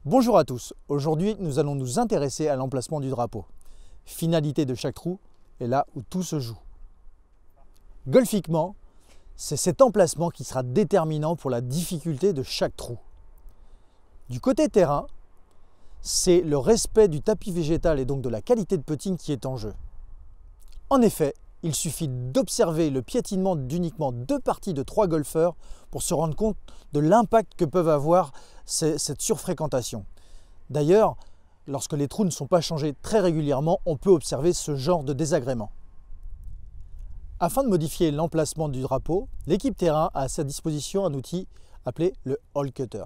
Bonjour à tous, aujourd'hui nous allons nous intéresser à l'emplacement du drapeau. Finalité de chaque trou est là où tout se joue. Golfiquement, c'est cet emplacement qui sera déterminant pour la difficulté de chaque trou. Du côté terrain, c'est le respect du tapis végétal et donc de la qualité de putting qui est en jeu. En effet, il suffit d'observer le piétinement d'uniquement 2 parties de 3 golfeurs pour se rendre compte de l'impact que peuvent avoir cette surfréquentation. D'ailleurs, lorsque les trous ne sont pas changés très régulièrement, on peut observer ce genre de désagrément. Afin de modifier l'emplacement du drapeau, l'équipe terrain a à sa disposition un outil appelé le hole cutter.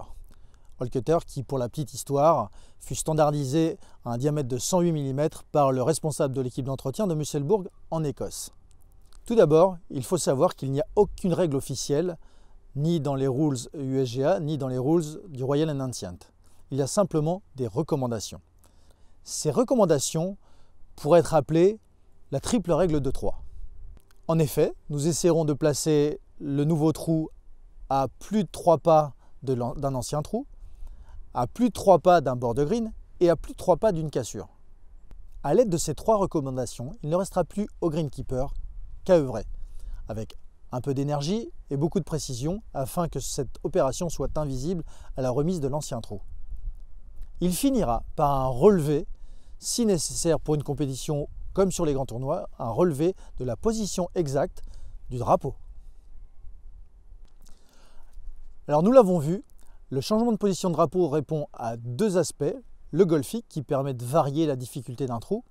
Hole cutter qui, pour la petite histoire, fut standardisé à un diamètre de 108 mm par le responsable de l'équipe d'entretien de Musselburgh en Écosse. Tout d'abord, il faut savoir qu'il n'y a aucune règle officielle, ni dans les rules USGA, ni dans les rules du Royal and Ancient. Il y a simplement des recommandations. Ces recommandations pourraient être appelées la triple règle de 3. En effet, nous essaierons de placer le nouveau trou à plus de 3 pas d'un ancien trou, à plus de 3 pas d'un bord de green et à plus de 3 pas d'une cassure. À l'aide de ces 3 recommandations, il ne restera plus au greenkeeper qu'à œuvrer, avec un peu d'énergie et beaucoup de précision afin que cette opération soit invisible à la remise de l'ancien trou. Il finira par un relevé, si nécessaire pour une compétition comme sur les grands tournois, un relevé de la position exacte du drapeau. Alors nous l'avons vu, le changement de position de drapeau répond à 2 aspects, le golfique qui permet de varier la difficulté d'un trou,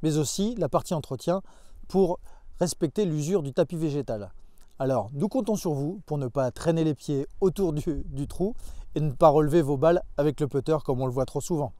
mais aussi la partie entretien pour respecter l'usure du tapis végétal. Alors nous comptons sur vous pour ne pas traîner les pieds autour du trou et ne pas relever vos balles avec le putter comme on le voit trop souvent.